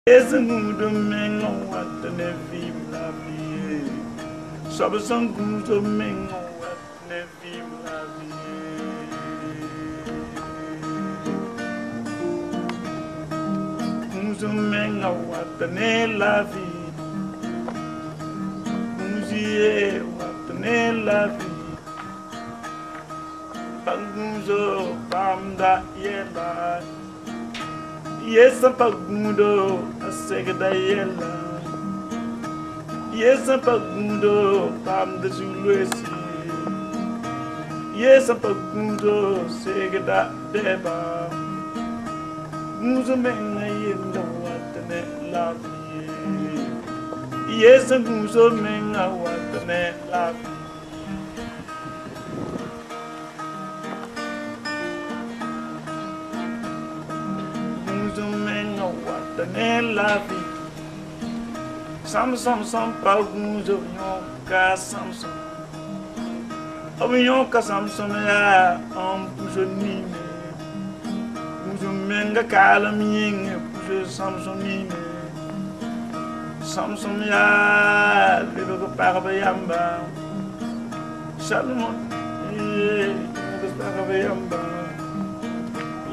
Esse mundo mengo atene vim la vie. Sabe sangudo mengo atene vim la vie. Mundo mengo atene la vie. Muzie atene la vie. Panguzo pamda yela. Yes, a pagundo, a segda yella. Yes, a pagundo, pam de Zuluesi. Yes, a pagundo, segda deba. Muzo menga yenda watane la vie. Yes, a muzo menga watane la vie. La vie. Samson pagunzo yonka Samson. Yonka Samson ya pujo nime. Pujo menga kala minge pujo Samson nime. Samson ya lelo paraba yamba. Shalom lelo paraba yamba.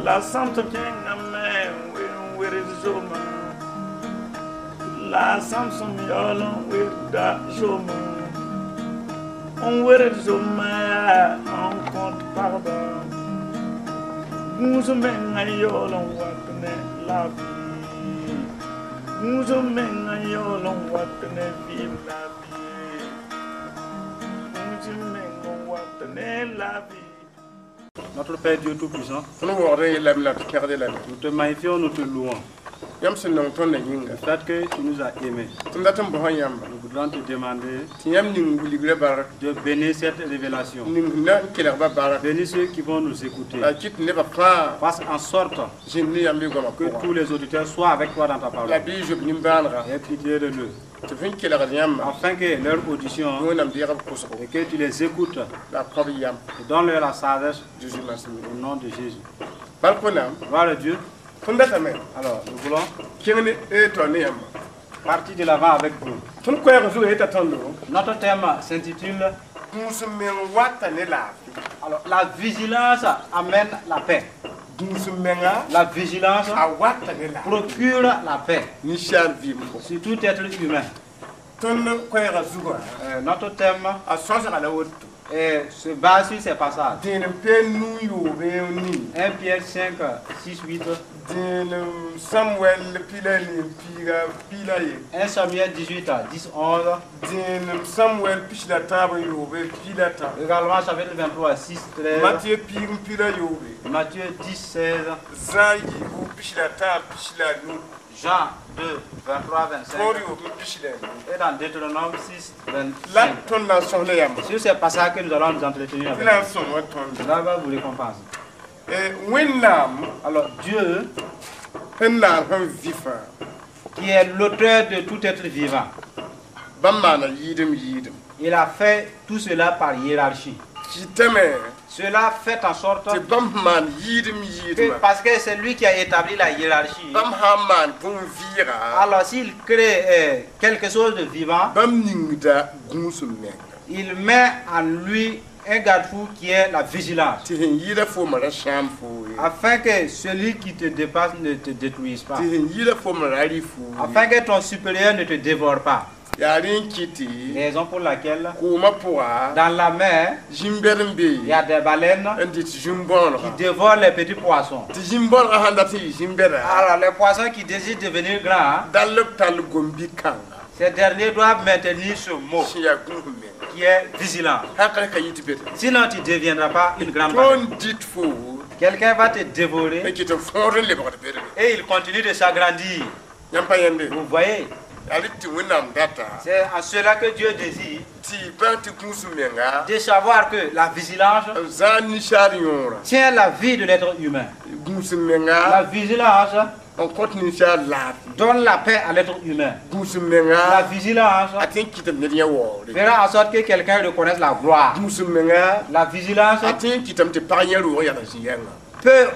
La Samson kenga me where is Joma? La Samson yolon with that Joma. On where is Joma? On compte pardon. Nous men a yolon watane la vie. Nous men a yolon watane vive la vie. Nous men watane la vie. Notre Père Dieu Tout-Puissant, nous te magnifions, nous te louons. Le fait que tu nous as aimés. Nous voudrons te demander de bénir cette révélation. Bénis ceux qui vont nous écouter. Fasse en sorte que tous les auditeurs soient avec toi dans ta parole. Et pitié de nous. Afin que leur audition et que tu les écoutes, donne-leur la sagesse au nom de Jésus. Voilà Dieu. Alors, nous voulons partir de l'avant avec vous. Notre thème s'intitule alors, la vigilance amène la paix. La vigilance procure la paix sur tout être humain. Notre thème se base sur ces passages. 1 Pierre 5, 6, 8. 1 Samuel 18, 10, 11. Également chapitre 23, 6, 13. Matthieu 10, 16. Jean 2, 23, 25. Et dans Deutéronome 6, 25. Sur ces passages que nous allons nous entretenir avec. Là va vous récompenser. Alors Dieu, qui est l'auteur de tout être vivant, il a fait tout cela par hiérarchie. Cela fait en sorte que, parce que c'est lui qui a établi la hiérarchie, alors s'il crée quelque chose de vivant, il met en lui un garde-fou qui est la vigilance, afin que celui qui te dépasse ne te détruise pas, afin que ton supérieur ne te dévore pas. Raison pour laquelle dans la mer il y a des baleines qui dévorent les petits poissons. Alors les poissons qui désirent devenir grands, ces derniers doivent maintenir ce mot qui est vigilant. Sinon tu ne deviendras pas une grande baleine. Quelqu'un va te dévorer et il continue de s'agrandir. Vous voyez? C'est à cela que Dieu désire de savoir que la vigilance tient la vie de l'être humain. La vigilance donne la paix à l'être humain. La vigilance fera en sorte que quelqu'un reconnaisse la gloire. La vigilance peut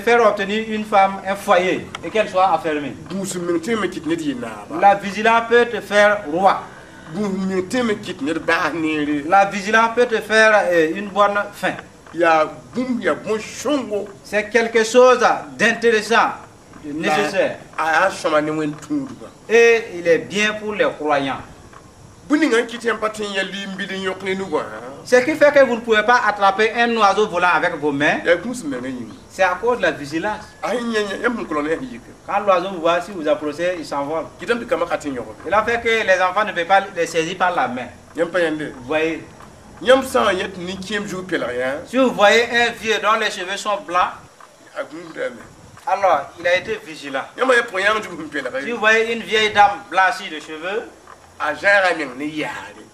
faire obtenir une femme un foyer et qu'elle soit enfermée. La vigilance peut te faire roi. La vigilance peut te faire une bonne fin. C'est quelque chose d'intéressant, de nécessaire. Et il est bien pour les croyants. Ce qui fait que vous ne pouvez pas attraper un oiseau volant avec vos mains, c'est à cause de la vigilance. Quand l'oiseau vous voit, si vous approchez, il s'envole. Il a fait que les enfants ne peuvent pas les saisir par la main. Vous voyez? Si vous voyez un vieux dont les cheveux sont blancs, alors il a été vigilant. Si vous voyez une vieille dame blanchie de cheveux,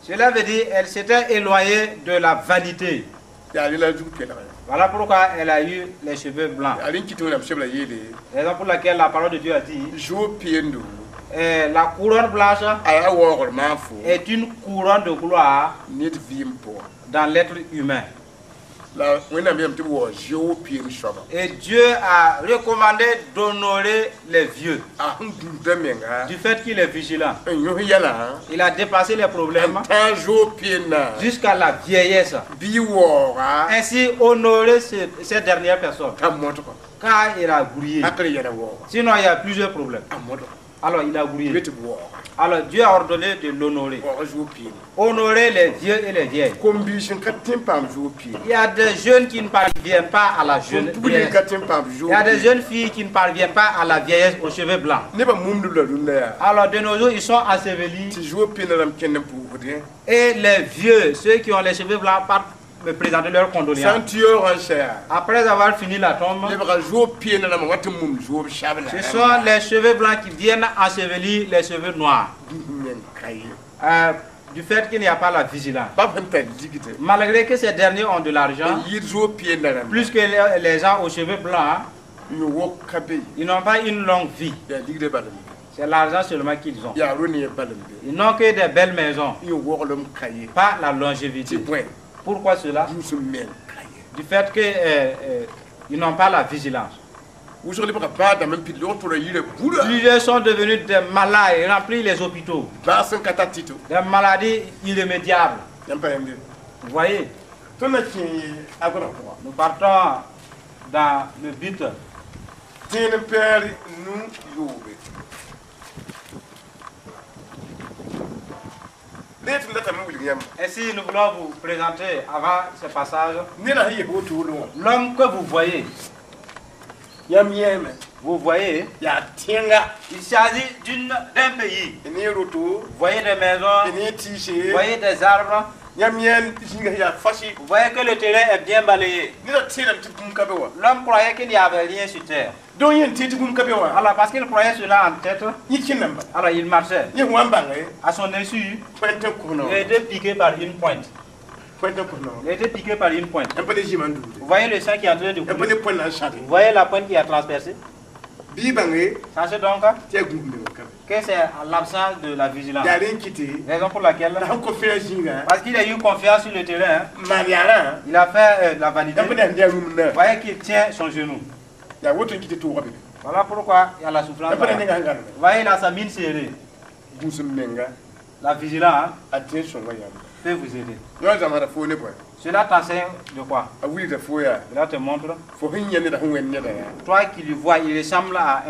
cela veut dire qu'elle s'était éloignée de la vanité. Voilà pourquoi elle a eu les cheveux blancs. Raison pour laquelle la parole de Dieu a dit la couronne blanche est une couronne de gloire dans l'être humain. Et Dieu a recommandé d'honorer les vieux du fait qu'il est vigilant. Il a dépassé les problèmes jusqu'à la vieillesse. Ainsi honorer ces dernières personnes, car il a grouillé. Sinon il y a plusieurs problèmes. Alors il a grouillé. Alors Dieu a ordonné de l'honorer. Honorer les vieux et les vieilles. Il y a des jeunes qui ne parviennent pas à la jeunesse. Il y a des jeunes filles qui ne parviennent pas à la vieillesse aux cheveux blancs. Alors de nos jours, ils sont ensevelis. Et les vieux, ceux qui ont les cheveux blancs, partent me présenter leurs condoléances. Après avoir fini la tombe, ce sont les cheveux blancs qui viennent ensevelir les cheveux noirs. Du fait qu'il n'y a pas la vigilance. Malgré que ces derniers ont de l'argent, plus que les gens aux cheveux blancs, ils n'ont pas une longue vie. C'est l'argent seulement qu'ils ont. Ils n'ont que des belles maisons, pas la longévité. Pourquoi cela? Du fait qu'ils n'ont pas la vigilance. Plusieurs sont devenus des malades et remplis les hôpitaux. Des maladies irrémédiables. Vous voyez? Nous partons dans le but. Ainsi, nous voulons vous présenter avant ce passage l'homme que vous voyez. Vous voyez, il s'agit d'un pays. Vous voyez des maisons, vous voyez des arbres. Vous voyez que le terrain est bien balayé. L'homme croyait qu'il n'y avait rien sur terre. Alors parce qu'il croyait cela en tête, alors il marchait. À son insu, il a été piqué par une pointe. Il a été piqué par une pointe. Vous voyez le sang qui est en train de couler. Vous voyez la pointe qui a transpercé. Sachez donc que c'est l'absence de la vigilance. Raison pour laquelle, parce qu'il a eu confiance sur le terrain, il a fait la vanité. Vous voyez qu'il tient son genou. Voilà pourquoi il y a la souffrance. Vous voyez, il a sa mine serrée. La vigilance peut vous aider. Cela t'enseigne de quoi? Cela te montre. Toi qui le vois, il ressemble à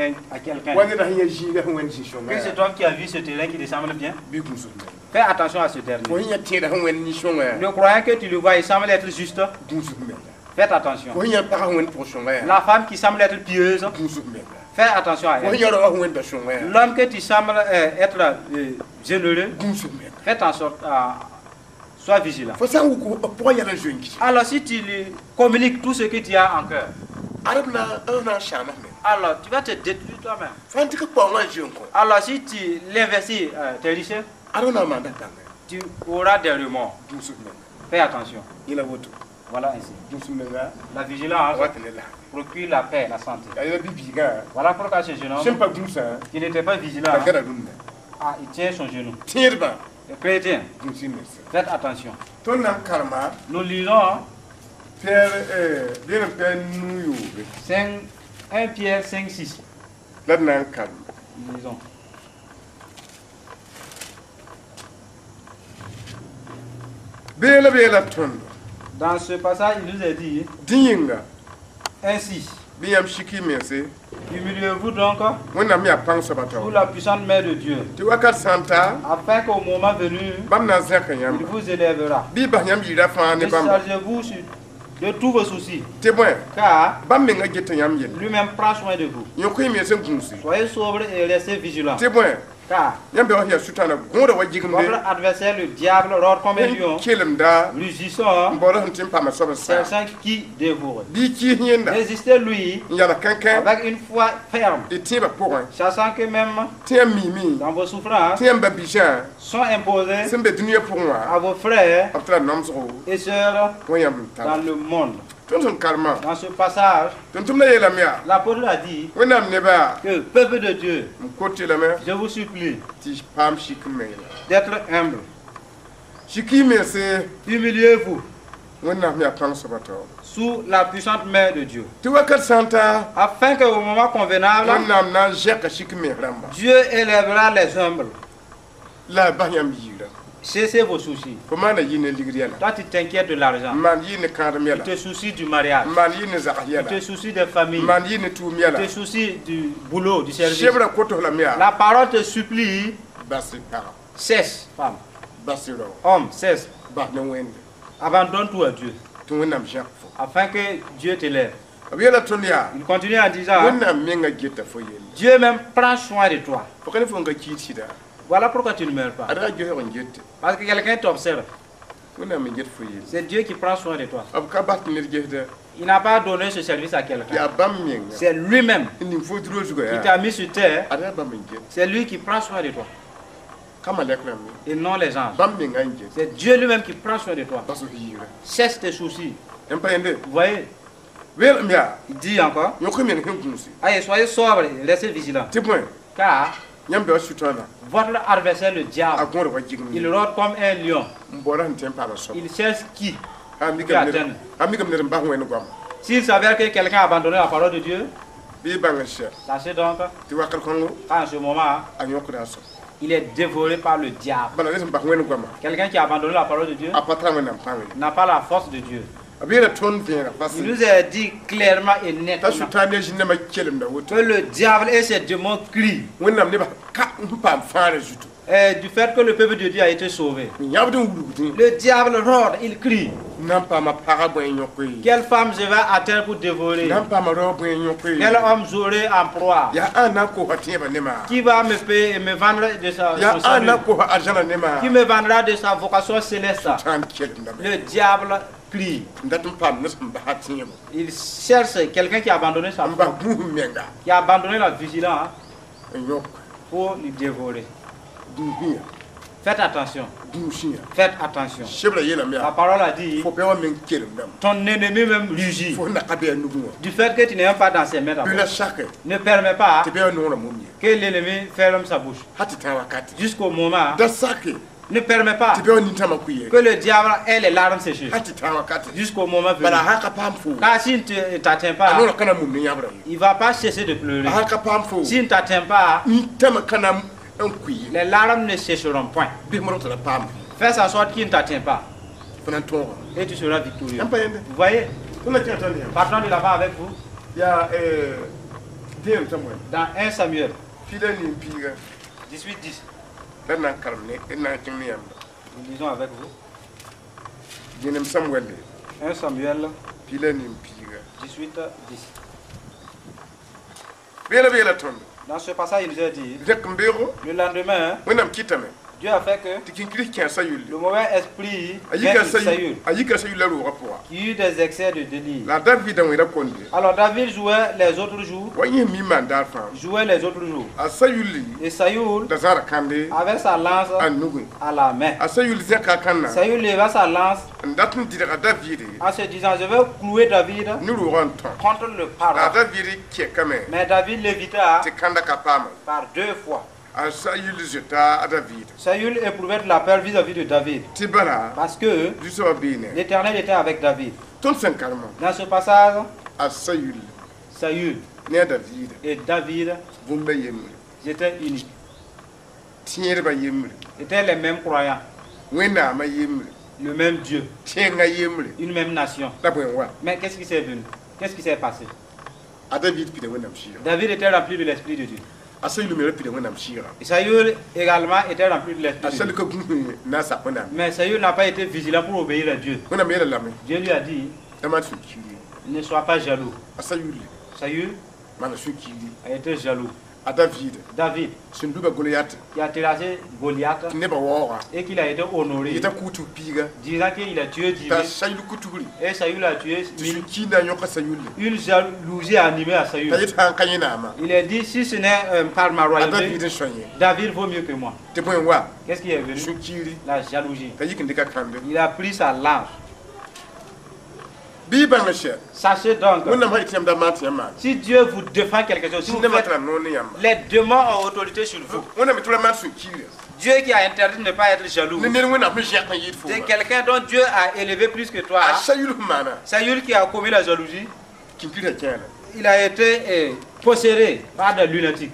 quelqu'un. Que cet homme qui a vu ce terrain qui ressemble bien, fais attention à ce dernier. Le croyant que tu le vois, il semble être juste. Faites attention. La femme qui semble être pieuse, fais attention à elle. L'homme que tu sembles être généreux, faites en sorte à... Sois vigilant. Alors si tu lui communiques tout ce que tu as en cœur, alors tu vas te détruire toi-même. Alors si tu l'investis tes richesses, tu auras des remords. Fais attention. Voilà ainsi. La vigilance procure la paix, la santé. Voilà pourquoi ce jeune homme qui n'était pas vigilant, il tient son genou. Le chrétien, faites attention. Nous lisons Pierre, bien Pierre New 1 Pierre 5, 6. Là, nan calme. Disons. Bela tondo. Dans ce passage, il nous est dit Dinga. ainsi. Biam shiki mese. Humiliez-vous donc Wona mi apang sabato. sous la puissante main de Dieu, Tu wakat santa. afin qu'au moment venu, Bam na zaka il yam. vous élèvera. Bi ba yam yira fa ne bam. Déchargez-vous de tous vos soucis, Te bon. car Bam me nga geta yam yel. lui-même prend soin de vous. Yoko mi sen kunsi. Soyez sobres et restez vigilants, Te bon. car Yam be ya sutana gondo wa jigmde. votre adversaire, le diable, rôde comme un lion, Kelem da. rugissant, Mbora huntim pa ma soba sa. cherchant qui dévore. Bi ki hienda. Résistez-lui Yala kankan. avec une foi ferme, Et tiens ba pourant. sachant que même Tiens mimi. dans vos souffrances Tiens ba bijan. sont imposées Sembe dunia pour moi. à vos frères After namzo. et sœurs Wayam dans ta. le monde. Tonton kalma. Dans ce passage, Tontum na yela mia. l'apôtre a dit Wenam neba. que, peuple de Dieu, Mkoti la mia. je vous supplie Ti pam shikmela. d'être humble. Shiki mese. Humiliez-vous Wenam mia pang sabato. sous la puissante main de Dieu, Tu wakat santa. afin qu'au moment convenable, Wenam na jeka shikme ramba. Dieu élèvera les humbles. La bayam yira. Cessez vos soucis. Comment na yine ligriala. Toi, tu t'inquiètes de l'argent. Man yine kandamiala. Tu te soucies du mariage. Man yine Tu zakyala. te soucies des familles. Man yine Tu tumiala. te soucies du boulot, du service. Chebra koto la mia. La parole te supplie, Basi para. cesse, femme, Basi ro. homme, cesse. Ba na wende. Abandonne tout à Dieu, Tu wenam jakfo. afin que Dieu t'élève. Abiela tonia. Il continue en disant, Wenam menga geta foyel. Dieu même prend soin de toi. Pokani fonga kitida. Voilà pourquoi tu ne meurs pas. Ada johe on gete. Parce que quelqu'un t'observe. Wenam menget foyel. C'est Dieu qui prend soin de toi. Abka bat nir gehda. Il n'a pas donné ce service à quelqu'un. Ya bam menga. C'est lui-même Ni fodro zuga qui ya. t'a mis sur terre. Ada bam menget. C'est lui qui prend soin de toi. Kama lekram. Et non les anges. Bam menga nget. C'est Dieu lui-même qui prend soin de toi. Baso hira. Cesse tes soucis. Empayende. Vous voyez, Wel mia. il dit encore, Yoko menga hunkunsi. allez, soyez sobres et restez vigilants. Te point. Car Nyambe wa sutana. votre adversaire, le diable, Agora wa jigmi. il rôde comme un lion. Mbora huntem pa ba so. Il cherche qui. Amigam Atteindre. nir. Amigam nir mba wenu gwam. S'il s'avère que quelqu'un a abandonné la parole de Dieu, Bi banga sha. sachez donc Ti wakal kongo. qu'en ce moment, Anyoko da so. il est dévoré par le diable. Bana lesim ba wenu gwam. Quelqu'un qui a abandonné la parole de Dieu Apatra wenam pangi. n'a pas la force de Dieu. Abiela ton venga Il fasi. nous a dit clairement et Ta nettement sutane jinne ma kelem da woto. que le diable et ses démons crient Wenam ne ba ka mpam fara jutu. du fait que le peuple de Dieu a été sauvé. Nyabdu wulu. Le diable rôde, il crie. Nampa ma para bo nyokoi. Quelle femme je vais à terre pour dévorer? Nampa ma ro bo nyokoi. Quel homme j'aurai en proie? Ya ana ko hatie ba nema. Qui va me payer et me vendre de sa Ya son salut? ana ko arjana nema. Qui me vendra de sa vocation céleste? Tan kelem da. Le diable crie. Ndatum pam nesum ba hatie mo. Il cherche quelqu'un qui a abandonné sa Amba foi, bu menga. qui a abandonné la vigilance Nyok. pour lui dévorer. Dubiya. Faites attention. Dushia. Faites attention. Shebra yela La mia. parole a dit, Fo pe wa men kelem dam. ton ennemi même rugit. Fo na kabe nugu. Du fait que tu n'es même pas dans ses mains d'abord. Bila shake. Ne permets pas Te be no na mumye. que l'ennemi ferme sa bouche. Hati ta wakati. Jusqu'au moment, Da sake. ne permets pas Te be ni tama kuye. que le diable ait les larmes séchées. Hati ta wakati. Jusqu'au moment venu. Bala haka pam fo. Car s'il ne t'atteint pas, Anora kana mumye yabra. il ne va pas cesser de pleurer. Haka pam fo. S'il ne t'atteint pas, Ntama kana en kuye. les larmes ne sécheront point. Bi mo ta pam. Fais en sorte qu'il ne t'atteint pas Fana tonga. et tu seras victorieux. Empayende. Vous voyez, Kuna tata ni. partons de là-bas avec vous Ya dem tamwe. dans 1 Samuel Fila ni mpiga. 18-10. Dan nan karne ina kinni yamba. Nous lisons avec vous. Jenem Samuel. 1 Samuel Fila ni mpiga. 18-10. Bela tondo. Dans ce passage, il nous a dit, Rek mbero. le lendemain, Wenam kitame. Dieu a fait que Tikin kiri kyan sayuli. le mauvais esprit Ayika vint sur Saül, sayuli. Ayika sayuli la ro rapora. qui eut des excès de délire. La David en wera konde. Alors David jouait les autres jours, Wanye mi mandar fa. jouait les autres jours. A sayuli. Et Saül, Da zara kande. avec sa lance Anugu. à la main, A sayuli zaka kanna. Saül leva sa lance Ndatin dira David. en se disant, je vais clouer David Nuru ronton. contre le La parent. David qui kame. Mais David l'évita Te kanda kapama. par 2 fois. a Saül jeta à David. Saül éprouvait de la peur vis-à-vis de David. Tibara, Parce que du soir bine. l'Éternel était avec David. Ton sen karma, Dans ce passage, a Saül, Saül ne David, et David Vumba Yemri, étaient unis. Tierba Yemri, Étaient les mêmes croyants, Wena ma Yemri, le même Dieu, Tienga Yemri, une même nation. la Bwenwa, Mais qu'est-ce qui s'est venu? Qu'est-ce qui s'est passé? a David Pide Wenam Shira, David était rempli de l'Esprit de Dieu. a Saül me Pide Wenam Shira, Et Saül également était rempli de l'Esprit a de Saül Dieu. Kogun Nasa Wenam, Mais Saül n'a pas été vigilant pour obéir à Dieu. Wenam Yela Lame, Dieu lui a dit, Damatsu Kili, ne sois pas jaloux. a Saül, Saül Manasu Kili, a été jaloux. a David, David, Sunduba Goliath, qui a terrassé Goliath Neba Wara, et qu'il a été honoré, Yeta Kutu Piga, disant qu'il a tué 10 000. ta Saül Kuturi, Et Saül a tué 1000. Kina Yoka Saül, Une jalousie a animé à ta Saül. Yeta Kanyama, Il a dit, si ce n'est par ma a royauté, David Soigné, David vaut mieux que moi. te Bwenwa, Qu'est-ce qui est venu? Sunkiri, La jalousie. ta Yikindika Kande, Il a pris sa lance. Biba Michel, Sachez donc, Wenam Haitiam da Matiama, si Dieu vous défend quelque chose, si vous faites, Nematra Noniam, les démons ont autorité sur vous. Wenam Tulaman Sunkiri, Dieu qui a interdit de ne pas être jaloux. Nenwenam Michel Yitfo, C'est quelqu'un dont Dieu a élevé plus que toi. a Saül Mana, Saül qui a commis la jalousie, Kinkira Kiana, il a été possédé par des lunatiques.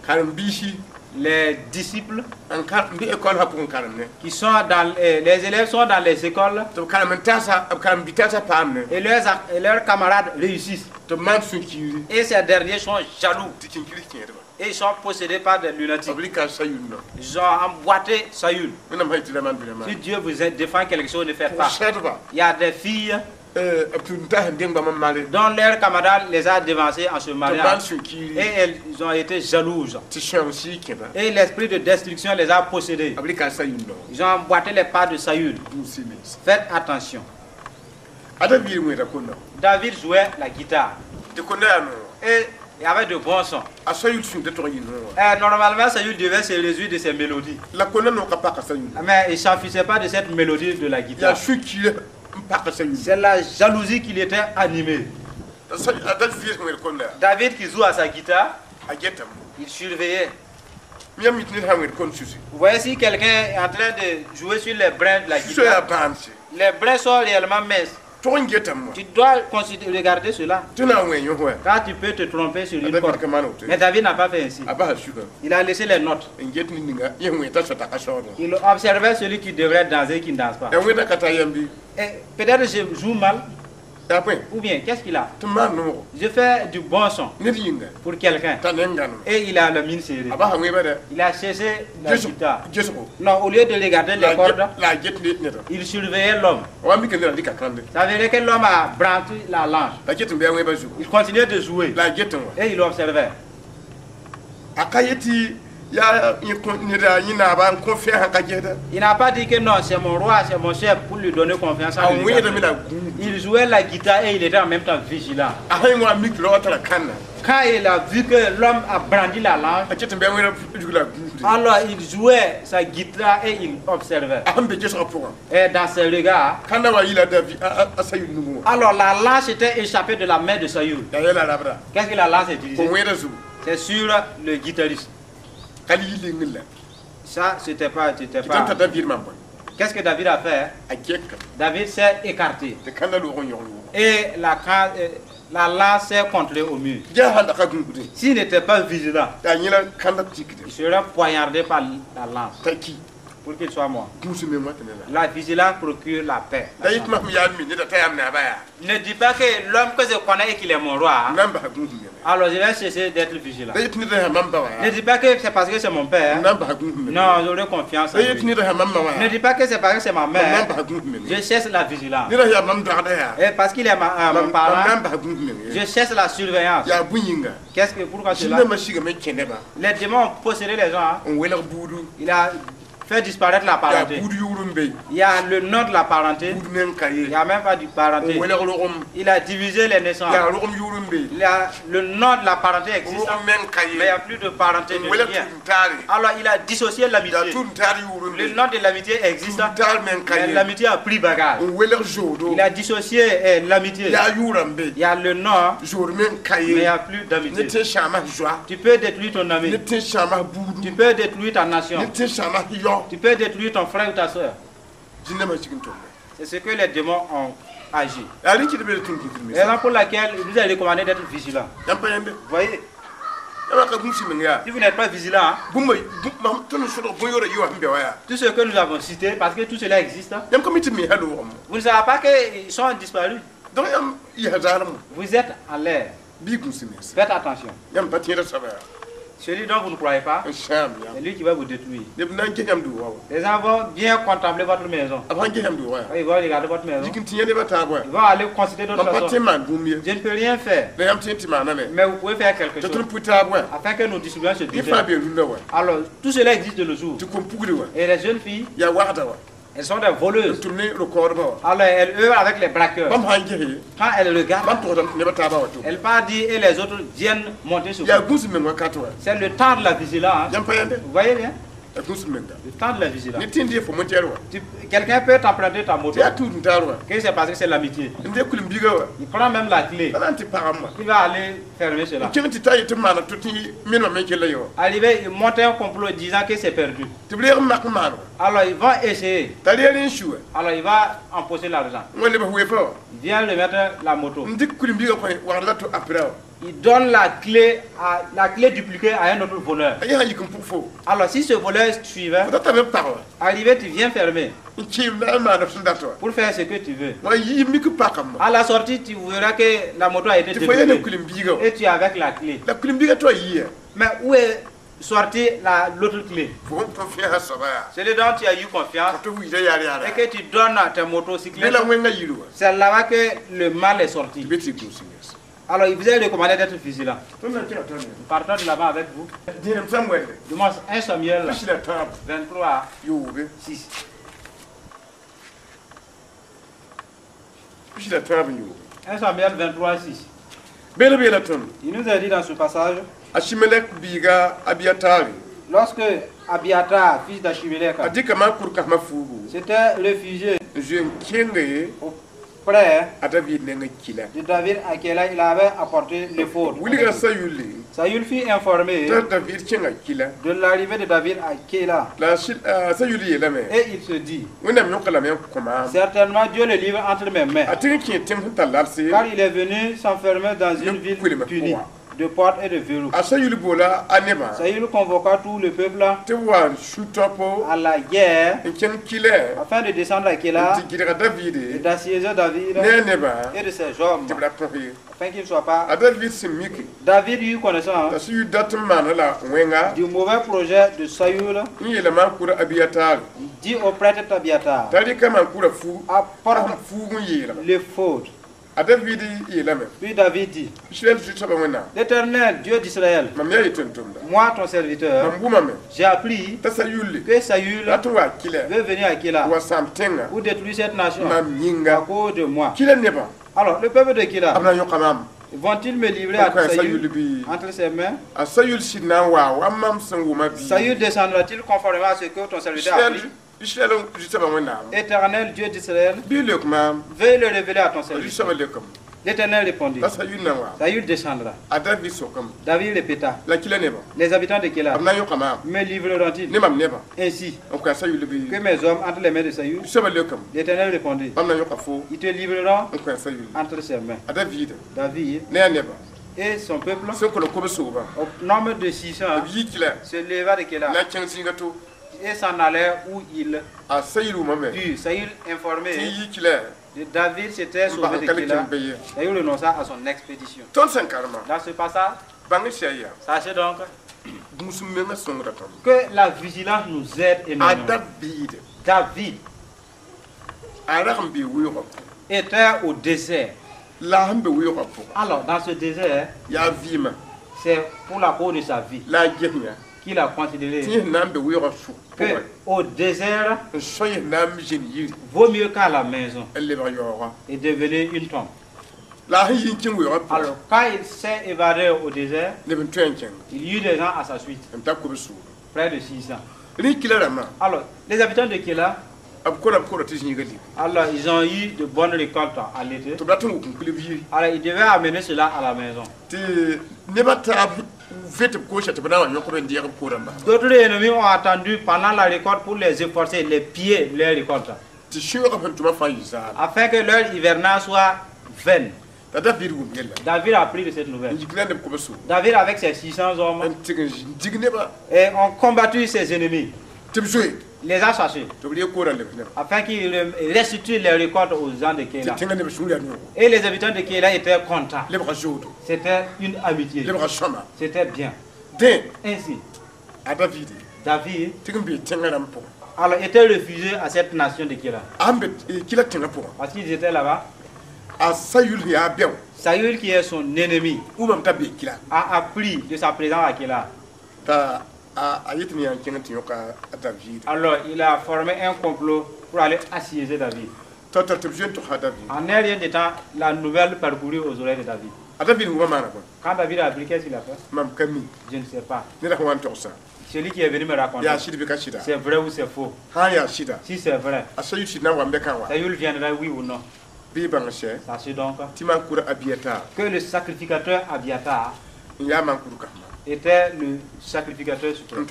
Karam Bishi, Les disciples en carte de école Hapon Karne, qui sont dans les élèves sont dans les écoles to Karamantasa, Karambitasa Pamne, et leurs camarades réussissent. to Man Sunkiri, Et ces derniers sont jaloux Tikinkiri Kiana, et ils sont possédés par des lunatiques. Oblika Saül, Ils ont emboîté Saül. Wenam Haitilaman Bilama, Si Dieu vous défend quelque chose, ne faites pas. Shadba, Il y a des filles Punta Demba Mamale, dont leurs camarades les a devancés en se to Man mariant. Sunkiri, Et ils ont été jalouses. Tishansi Kena, Et l'esprit de destruction les a possédés. Oblika Saül, Ils ont emboîté les pas de Saül. Simis. Faites attention. Ada Vir Weta Kuna, David jouait la guitare. te Konano, Et il y avait de bons sons. a Saül Sun de Torino, Normalement, Saül devait se réjouir de ses mélodies. la Konano Kapaka Saül, Mais il ne s'enfuissait pas de cette mélodie de la ya guitare. Sunkiri, Mpaka Saül, C'est la jalousie qu'il était animé. Ada Vir Weta David qui joue à sa guitare, a Getam, il surveillait. Miam Mitni Hamid Konsusi, Vous voyez si quelqu'un est en train de jouer sur les brins de la Suso ya guitare, Bansi, les brins sont réellement minces. Torin Getam, Tu dois regarder cela. Tuna Wenyo, Car tu peux te tromper sur une Ada Vir corde. Kamano, Mais David n'a pas fait ainsi. Abaha Sugar, Il a laissé les notes. and get Ninga, Yamweta Sataka Soda, Il observait celui qui devrait danser et qui ne danse pas. and Weta Katayambi, Et peut-être je joue mal, Tapin, ou bien qu'est-ce qu'il a? Tumano, Je fais du bon son Nedinga, pour quelqu'un. Tanengano, Et il a la mine serrée. Abaha Webada, Il a cessé la guitare. Jesu, Non, au lieu de regarder les cordes, la Jet Neta, il surveillait l'homme. Wamika Dika Kande, Ça veut dire que l'homme a branché la langue. la Jet Webazu, Il continuait de jouer. la Jeton, Et il observait. Akayeti, ya Yina Ban Confia Hakajeda, Il n'a pas dit que non, c'est mon roi, c'est mon chef, pour lui donner confiance en a lui. Weda Mina, Il jouait la guitare et il était en même temps vigilant. Ahaywa Mik Lota Kana, Quand il a vu que l'homme a brandi la langue, a Jet Bewera Jugula, alors il jouait sa guitare et il observait. Ahambe Jesu Apura, Et dans ses regards, Kanawa Ila Davi, Asayu Numu, alors la lance était échappée de la main de Saül. Yayela Labra, Qu'est-ce que la lance est dirigée? Weda Zu, C'est sur le guitariste. Kali Lingla, Ça, c'était pas. Tanta David Mambo, Qu'est-ce que David a fait? a Jekka, David s'est écarté. the Kanalu Ronyo, Et la lance s'est contrée au mur. Jahanda Kagudi, S'il n'était pas vigilant, Daniela Kanda Tikde, il serait poignardé par la lance. Taki, Pour qu'il soit mort. Musume Matana. La vigilance procure la paix. Daït Mahmiami, de Tayam Nabaya, Ne dis pas que l'homme que je connais et qu'il est mon roi, Namba Hagumi, alors je vais cesser d'être vigilant. Daït Nida Mamba, Ne dis pas que c'est parce que c'est mon père. Namba Hagumi, Non, j'aurai confiance en Daït lui. Nida Ne Mamba, dis pas que c'est parce que c'est ma mère. Namba Hagumi, Je cherche la vigilance. Nida Yamanda, Et parce qu'il est mon parent, Namba Hagumi, je cherche la surveillance. Yabuyinga, Qu'est-ce que pourquoi cela? Sina Mashiga Mekeneba, Les démons ont possédé les gens. on Wella Boudou, Il a fait disparaître la parenté. Boudou, Il y a le nom de la parenté. Il n'y a même pas du parenté. Il a divisé les naissances. Il y a le nom de la parenté existe, mais il n'y a plus de parenté de lien. Alors il a dissocié l'amitié. Le nom de l'amitié existe, mais l'amitié a pris bagage. Il a dissocié l'amitié. Il y a le nom, mais il n'y a plus d'amitié. Tu peux détruire ton ami. Tu peux détruire ta nation. Tu peux détruire ton frère ou ta soeur. C'est ce que les démons ont agi. C'est la raison pour laquelle il nous a recommandé d'être vigilants. Vous voyez? Si vous n'êtes pas vigilant, tout ce que nous avons cité, parce que tout cela existe, vous ne savez pas qu'ils sont disparus. Vous êtes en l'air. Faites attention. Celui dont vous ne croyez pas, c'est lui qui va vous détruire. Les gens vont bien contempler votre maison. Ils vont regarder votre maison. Ils vont aller considérer d'autres personnes. Je ne peux rien faire. Mais vous pouvez faire quelque chose afin que nous distribuions ce budget. Alors, tout cela existe de nos jours. Et les jeunes filles, elles sont des voleuses. Alors elles œuvrent avec les braqueurs. Quand elles regardent, elles partent dire et les autres viennent monter sur vous. C'est le temps de la vigilance. Vous voyez bien? Le temps de la vigilance. Quelqu'un peut t'emprunter ta moto. Qu'est-ce qui s'est passé? C'est l'amitié. Il prend même la clé. Il va aller fermer cela. Arrivé, il monte un complot disant que c'est perdu. Alors ils vont essayer. Alors il va empocher l'argent. Il vient le mettre la moto. Il donne la clé dupliquée à un autre voleur. Alors si ce voleur suivait, arrivé, tu viens fermer pour faire ce que tu veux. À la sortie, tu verras que la moto a été détruite et tu es avec la clé. Mais où est sortie l'autre clé? Celui dont tu as eu confiance et que tu donnes à ta motocyclette, c'est là-bas que le mal est sorti. Alors, il vous est recommandé d'être vigilant. Partons de là-bas avec vous. Demande 1 Samuel 23, 6. 1 Samuel 23, 6. Il nous a dit dans ce passage, lorsque Abiatar, fils d'Achimelech, c'était réfugié près de David à qui il avait apporté l'éphod. Saül fut informé de l'arrivée de David à Kéla. Et il se dit, certainement Dieu le livre entre mes mains, car il est venu s'enfermer dans une ville punie de portes et de verrous. Saül convoqua tout le peuple à la guerre afin de descendre à Kéla et d'assiéger David et de ses hommes afin qu'il ne soit pas. David eut connaissance du mauvais projet de Saül. Il dit au prêtre Abiatar, apporte les fautes. Puis David dit, l'Éternel, Dieu d'Israël, moi ton serviteur, j'ai appris que Saül veut venir à Kéla pour détruire cette nation à cause de moi. Alors le peuple de Kéla, vont-ils me livrer à Saül entre ses mains? Saül descendra-t-il conformément à ce que ton serviteur a appris? Éternel Dieu d'Israël, veuille le révéler à ton serviteur. L'Éternel répondit, Saül descendra. David répéta, les habitants de Kéla me livreront-ils ainsi que mes hommes entre les mains de Saül? L'Éternel répondit, ils te livreront entre ses mains. David et son peuple, au nombre de 600, se leva de Kéla et s'en allait où il put. Saül informé de David s'était sauvé de Kéla. Saül renonça à son expédition. Dans ce passage, sachez donc que la vigilance nous aide énormément. David était au désert. Alors dans ce désert, c'est pour la cause de sa vie. qu'il a considéré qu'au désert, vaut mieux qu'à la maison et devenir une tombe. Alors, quand il s'est évadé au désert, il y eut des gens à sa suite, près de 600. Alors, les habitants de Kéla, alors ils ont eu de bonnes récoltes à l'été. Alors, ils devaient amener cela à la maison. D'autres ennemis ont attendu pendant la récolte pour les efforcer, les piller les récoltes, afin que leur hivernage soit vaine. David a pris de cette nouvelle. David, avec ses 600 hommes, et ont combattu ses ennemis, les a chassés, afin qu'ils restituent les récoltes aux gens de Kéla. Et les habitants de Kéla étaient contents. C'était une amitié. C'était bien. Ainsi, David alors était refusé à cette nation de Kéla, parce qu'ils étaient là-bas. Saül, qui est son ennemi, a appris de sa présence à Kéla. Alors il a formé un complot pour aller assiéger David. En un rien de temps, la nouvelle parcourut aux oreilles de David. Quand David a appris, qu'est-ce qu'il a fait? Je ne sais pas. Celui qui est venu me raconter, c'est vrai ou c'est faux? Si c'est vrai, Saül viendra, oui ou non? Sachez donc que le sacrificateur Abiatar était le sacrificateur suprême.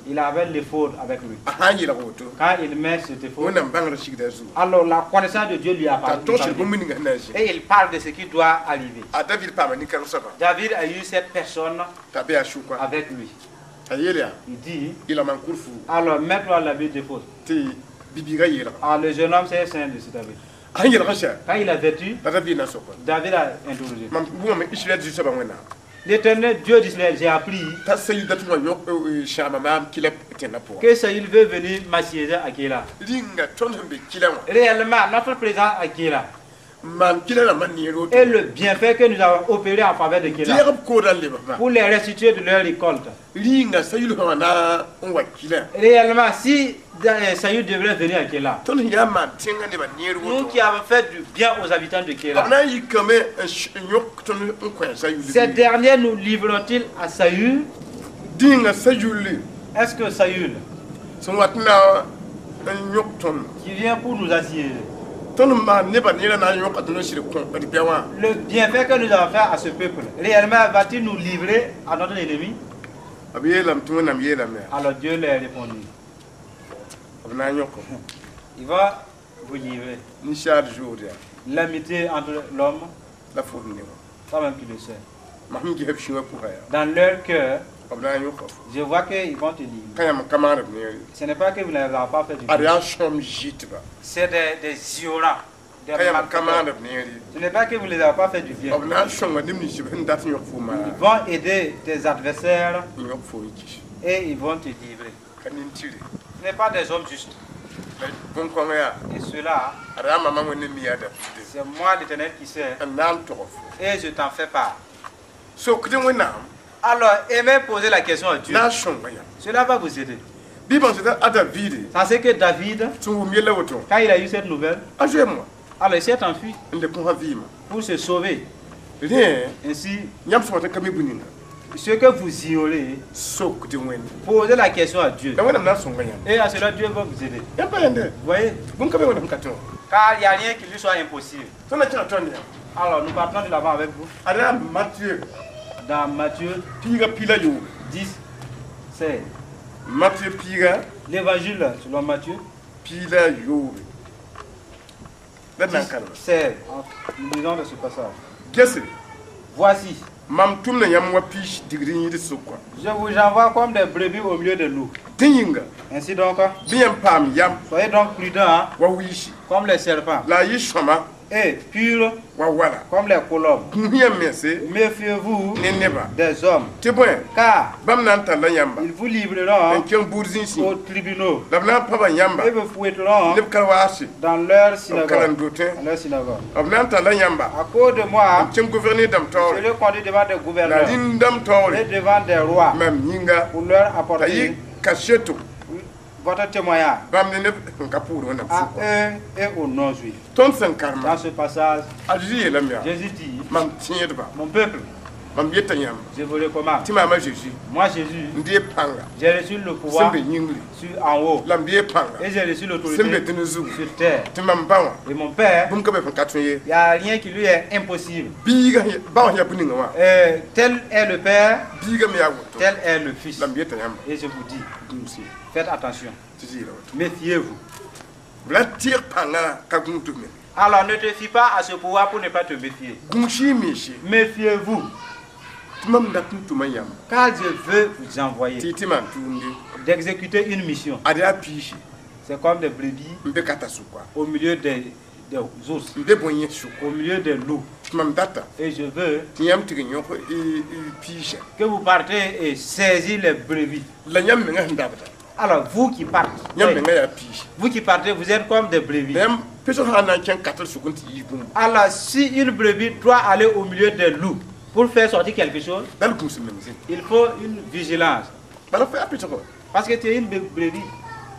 Il avait l'éphod avec lui. Quand il met cet éphod, alors la connaissance de Dieu lui apparaît. Et il parle de ce qui doit arriver. David a eu cette personne avec lui. Il dit, alors mets-toi l'habit d'éphod. Alors le jeune homme s'est ceint de cet habit. Quand il a vêtu, David a introduit. L'Éternel Dieu d'Israël, j'ai appris que Saül veut venir m'assiéger à Kéla. Réellement, notre présence à Kéla et le bienfait que nous avons opéré en faveur de Kéla pour les restituer de leur récolte. Réellement, si Saül devrait venir à Kéla, nous qui avons fait du bien aux habitants de Kéla, ces derniers nous livreront-ils à Saül? Est-ce que Saül, qui vient pour nous assiéger, le bienfait que nous avons fait à ce peuple, réellement va-t-il nous livrer à notre ennemi? Alors Dieu leur a répondu, il va vous livrer. L'amitié entre l'homme, toi-même tu le sais. Dans leur cœur, je vois qu'ils vont te livrer. Ce n'est pas que vous n'avez pas fait du bien. C'est des ignorants. Ce n'est pas que vous ne les avez pas fait du bien. Ils vont aider tes adversaires et ils vont te livrer. Ce n'est pas des hommes justes. Et cela, c'est moi l'Éternel qui sais. Et je t'en fais part. Alors, aimez poser la question à Dieu. Cela va vous aider. Ça c'est que David, quand il a eu cette nouvelle, alors il s'est enfui pour se sauver. Ainsi, ce que vous ignorez, posez la question à Dieu. Et à cela, Dieu va vous aider. Vous voyez? Car il n'y a rien qui lui soit impossible. Alors, nous partons de l'avant avec vous. Dans Matthieu 10, 16. L'évangile selon Matthieu 10, 16. Nous lisons de ce passage. Voici, je vous envoie comme des brebis au milieu de loups. Ainsi donc, soyez donc prudents, hein, comme les serpents et pur wa wala comme les colombes. kuhiya mese Méfiez-vous ne neba des hommes, te boy car bam nan tala yamba ils vous livreront en ken burzin si aux tribunaux labna paba yamba et vous fouetteront leb kalwaasi dans leur kalan synagogue. dotin Dans leur synagogue. abnan tala yamba À cause de moi, ken gouverneur dam je tawre le conduis devant des la gouverneurs din dam et tawre devant des rois mam yinga pour leur tayi apporter kasheto votre témoignage bam ne kapuru wana à eux et aux non-juifs. ton san karma Dans ce passage, ajiye lamya Jésus dit, mam tiedba mon peuple, mam yeta yamba je vous recommande. ti mama Jésus Moi, Jésus, ndiye panga j'ai reçu le pouvoir sembe nyingli en haut lam ndiye panga et j'ai reçu sembe l'autorité tenuzu sur terre. ti mam bawa Et mon Père, bum ka be fankatunye il n'y a rien qui lui est impossible. biga bawa ya buninga wa Tel est le Père, biga me ya woto tel est le Fils. lam yeta yamba Et je vous dis, dumsi faites attention, tiji la woto méfiez-vous. bla tir panga ka guntu me Alors ne te fie pas à ce pouvoir pour ne pas te méfier. gunshi mishi Méfiez-vous, ti mam da tuntu man yamba car je veux vous envoyer ti man tunde d'exécuter une mission. ade apishi C'est comme des brebis mbe kata su kwa au milieu des ours, mbe bonye su au milieu des loups. ti mam data Et je veux ti yam tigi nyoko pisha que vous partez et saisir les brebis. la nyam me nga ndabata Alors vous qui partez, nyam me nga ya pisha vous qui partez, vous êtes comme des brebis. yam peso hana ken katal su kunti yibum Alors si une brebis doit aller au milieu des loups pour faire sortir quelque chose, dal kumsi memzin il faut une vigilance. bala fa apito ko Parce que tu es une brebis,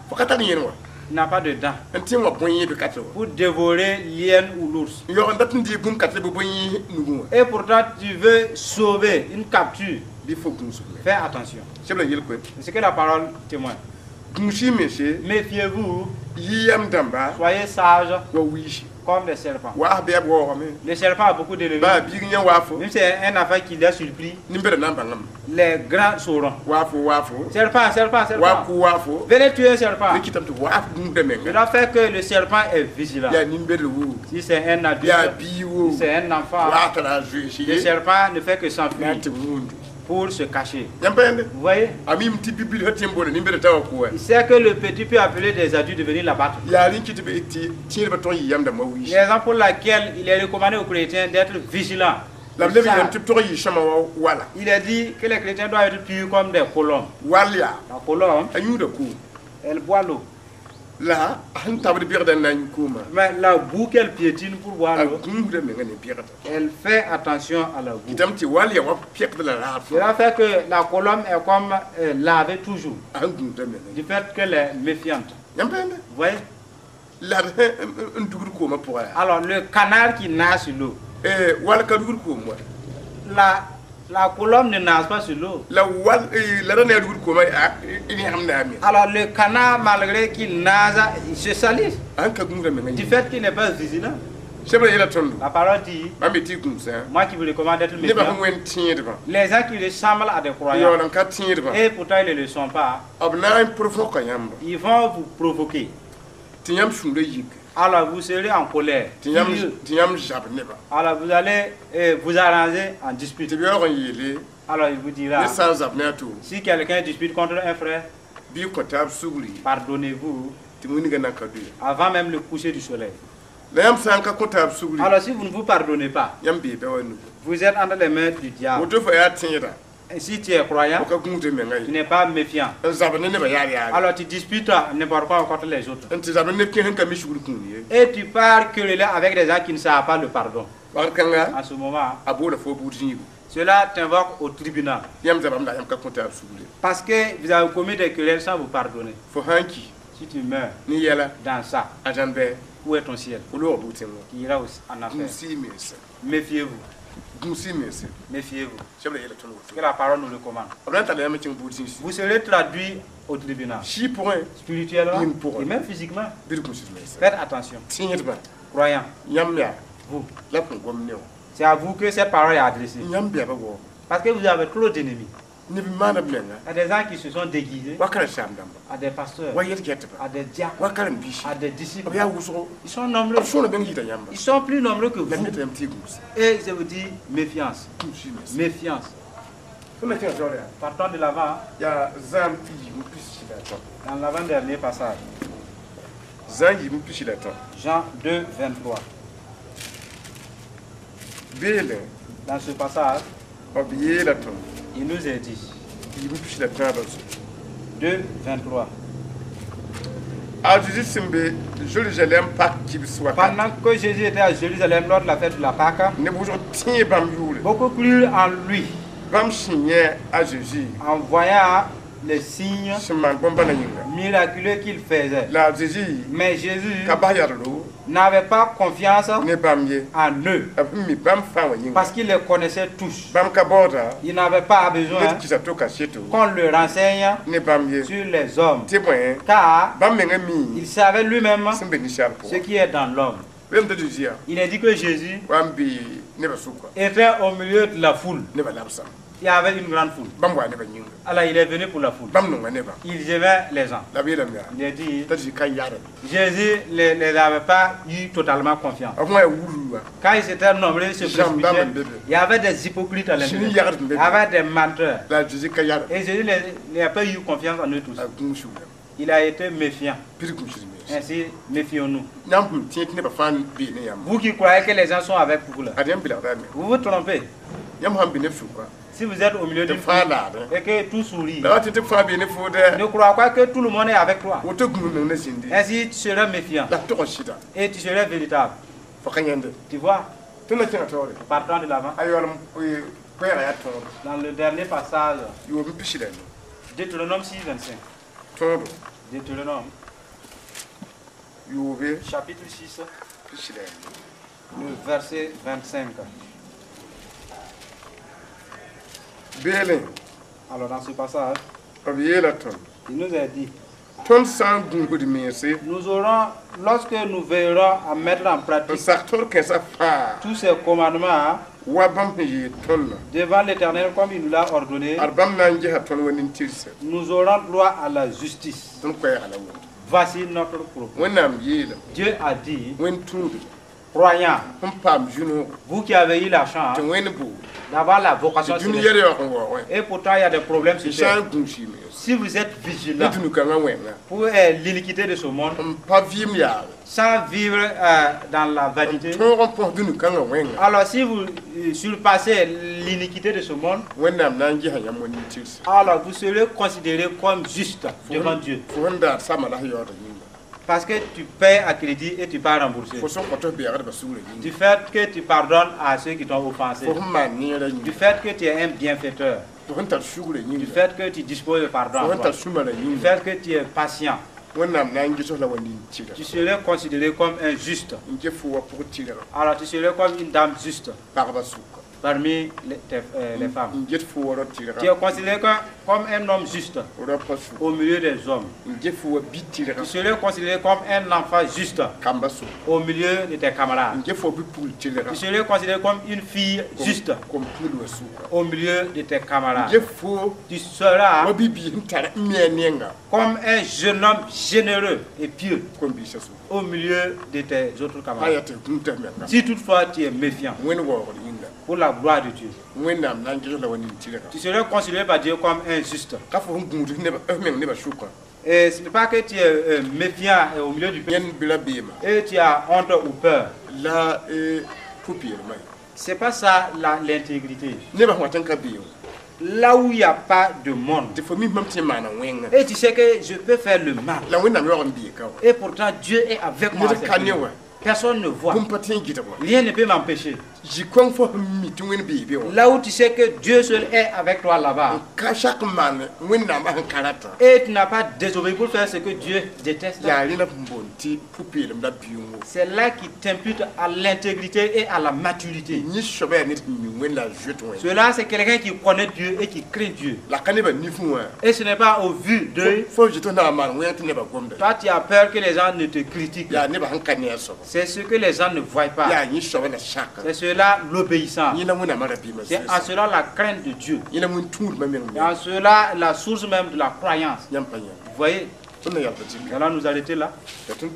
fokata ni yenwa tu n'as pas de dents anti wa bonye be kato pour dévorer l'hyène ou l'ours. yo ndat ndi bum katle be bonye nugu Et pourtant tu veux sauver une capture. bi fo kumsu Fais attention. sebla yel ko C'est ce que la parole témoigne. kumshi meshe Méfiez-vous, yiyam damba soyez sages wa wishi comme des serpents. wa be bo me Le serpent a beaucoup d'ennemis. ba bi nya wafo Même si c'est un affaire qui les surpris, nimbere namba ngam les grands sauront. wafo Serpent, serpent, serpent. wafo Venez tuer un serpent. ni kitam to wafo dum de Je menga dois faire que le serpent est vigilant. ya nimbere wo Si c'est un ya adulte, biwo si c'est un enfant, wa tala juishi le serpent ne fait que s'enfuir ya te mundu pour se cacher. yambende Vous voyez? ami mti bibili hotembo ne nimbere tawa ko Il sait que le petit peut appeler des adultes de venir l'abattre. ya rin kiti be ti tire baton yiyam da mawishi Raison pour laquelle il est recommandé aux chrétiens d'être vigilants. la lebi yam tip to yi shama wala Il est dit que les chrétiens doivent être purs comme des colombes. walia La colombe, ayuda ku elle boit l'eau. la han tabri birda nan kuma Mais la boue qu'elle piétine pour boire l'eau, agumre me ngane birda elle fait attention à la boue. kitam ti walia wa pek de la rafa Cela fait que la colombe est comme lavée toujours, agumre me du fait qu'elle est méfiante. yambende Vous voyez? la un dugur ko ma pour Alors, le canard qui nage sur l'eau, wala ka dugur ko mo la colombe ne nage pas sur l'eau. la wal la rana dugur ko ma ini hamna ami Alors, le canard, malgré qu'il nage, il se salit, an ka gumre me du ngani fait qu'il n'est pas vigilant. sebra ila tondo La parole dit, ambe ti kumsa moi qui vous recommande d'être ne ba méfiant, ngwen tiede ba les gens qui ressemblent à des yo croyants, nan ka tiede ba et pourtant ils ne le sont pas, abna profo ko yamba ils vont vous provoquer. ti yam shumre yik Alors, vous serez en colère. ti yam jab ne ba Alors, vous allez vous arranger en dispute. ti bi ro yele Alors, il vous dira, ne sans abna to si quelqu'un dispute contre un frère, bi ko tab suguri pardonnez-vous ti muni gana ka du avant même le coucher du soleil. la yam san ka ko tab suguri Alors, si vous ne vous pardonnez pas, yam bi be wonu vous êtes entre les mains du diable. woto fa ya tieda Et si tu es croyant, ko ka gumte me tu ngai n'es pas méfiant. zabne ne ba yari yari Alors, tu disputes n'importe quoi contre les autres. anti zabne ne ken ka mi suguri kuni Et tu pars quereller avec des gens qui ne savent pas le pardon. war kanga En ce moment, abola fo burjini cela t'invoque au tribunal. yam zabam da yam ka ko tab suguri Parce que vous avez commis des querelles sans vous pardonner. fo hanki Si tu meurs ni yela dans ça, ajan be où est ton ciel? ulo butengo Qui ira aussi en enfer. gumsi mesa Méfiez-vous. gumsi mesa Méfiez-vous. sebla yela tondo Que la parole nous recommande. abna ta la yam cin burjini Vous serez traduit au tribunal. shi point Spirituellement Pour et même physiquement. bir gumsi mesa Faites attention. tiede ba Croyants, yam ya vous. la ko gomne C'est à vous que cette parole est adressée. yam be ba go Parce que vous avez trop d'ennemis. ni bi mana blenga Il y a des gens qui se sont déguisés wakara sham damba à des pasteurs, wa yel ket ba à des diacres, wakara bishi à des disciples. ya wuso Ils sont nombreux. so no ben yita yamba Ils sont plus nombreux que la vous. meta yam ti gumsi Et je vous dis, méfiance. gumsi mesa Méfiance. kuna tiya jore Partons de l'avant, ya zam ti mu pisi da to dans l'avant-dernier passage. zangi mu pisi da to Jean 2, 23. Dans ce passage, il nous est dit, 2, 23. Pendant que Jésus était à Jérusalem lors de la fête de la Pâque, beaucoup crurent en lui, en voyant les signes miraculeux qu'il faisait. Mais Jésus n'avait pas confiance en eux parce qu'il les connaissait tous. Il n'avait pas besoin qu'on le renseigne sur les hommes, car il savait lui-même ce qui est dans l'homme. Il est dit que Jésus était au milieu de la foule. Il y avait une grande foule. Alors il est venu pour la foule. Il aimait les gens. Il a dit, Jésus ne les avait pas eu totalement confiance. Quand il s'était nombré, il y avait des hypocrites à l'intérieur. Il y avait des menteurs. Et Jésus n'a pas eu confiance en eux tous. Il a été méfiant. Ainsi, méfions-nous. Vous qui croyez que les gens sont avec vous là, vous vous trompez. Si vous êtes au milieu d'une foule et que tout sourit, ne crois pas que tout le monde est avec toi. Ainsi, tu seras méfiant et tu seras véritable. Tu vois, partons de l'avant. Dans le dernier passage, Deutéronome 6, 25. Deutéronome, chapitre 6, le verset 25. Alors dans ce passage, il nous a dit, nous aurons, lorsque nous verrons à mettre en pratique tous ces commandements devant l'Éternel comme il nous l'a ordonné, nous aurons droit à la justice. Voici notre propos. Dieu a dit, croyants, vous qui avez eu la chance d'avoir la vocation céleste, et pourtant il y a des problèmes sur terre. Si vous êtes vigilants pour l'iniquité de ce monde, sans vivre dans la vanité, alors si vous surpassez l'iniquité de ce monde, alors vous serez considéré comme juste devant Dieu. Parce que tu paies à crédit et tu pas remboursé. Du fait que tu pardonnes à ceux qui t'ont offensé. Du fait que tu es un bienfaiteur. Du fait que tu disposes de pardon. Du fait que tu es patient. Tu serais considéré comme un juste. Alors tu serais comme une dame juste parmi les femmes. Tu es considéré comme un homme juste au milieu des hommes. Tu serais considéré comme un enfant juste au milieu de tes camarades. Tu serais considéré comme une fille juste au milieu de tes camarades. Tu seras comme un jeune homme généreux et pieux au milieu de tes autres camarades. Si toutefois tu es méfiant, pour la gloire de Dieu, tu serais considéré par Dieu comme injuste. Et ce n'est pas que tu es méfiant au milieu du pays et tu as honte ou peur. C'est pas ça l'intégrité. Là où il n'y a pas de monde, et tu sais que je peux faire le mal, et pourtant Dieu est avec moi. Personne ne voit. Rien ne peut m'empêcher. Là où tu sais que Dieu seul est avec toi là-bas. Et tu n'as pas désobéi pour faire ce que Dieu déteste. C'est là qu'il t'impute à l'intégrité et à la maturité. Cela, c'est quelqu'un qui connaît Dieu et qui craint Dieu. Et ce n'est pas au vu d'eux. Toi, tu as peur que les gens ne te critiquent. C'est ce que les gens ne voient pas. C'est cela l'obéissance. C'est en cela la crainte de Dieu. Et en cela la source même de la croyance. Vous voyez? Alors nous arrêter là. Nous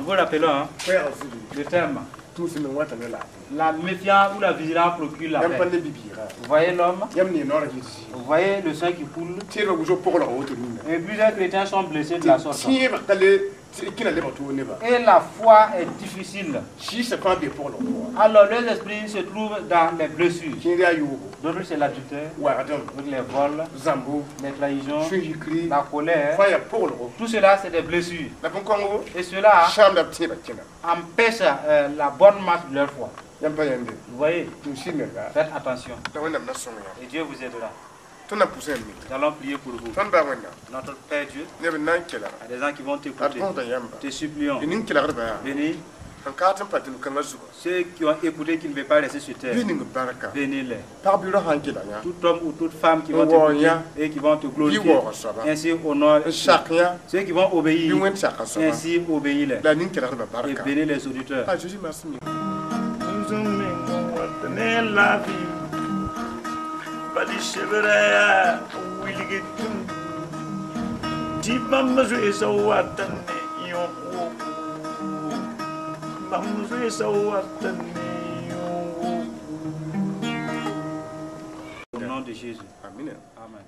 vous rappelons le terme. La méfiance ou la vigilance procure la paix. Vous voyez l'homme? Vous voyez le sang qui coule? Et plusieurs chrétiens sont blessés de la sorte. Et la foi est difficile. Si c'est pas bien pour le roi. Alors les esprits se trouvent dans les blessures. D'autres c'est l'adultère, les vols, les trahisons, la colère. Tout cela c'est des blessures. Et cela empêche la bonne marche de leur foi. Vous voyez, faites attention. Et Dieu vous aidera. Nous allons prier pour vous. Notre Père Dieu, il y a des gens qui vont t'écouter. Te supplions. Bénis ceux qui ont écouté qui ne veulent pas rester sur terre. Bénis-les. Tout homme ou toute femme qui vont t'écouter et qui vont te glorifier. Ainsi honore ceux qui vont obéir. Ainsi obéis-les. Et bénis les auditeurs. La vie, Badishabaya, Willigitum, Jibamazu is a watan, Bamazu is a watan. Au nom de Jésus. Amen. Amen.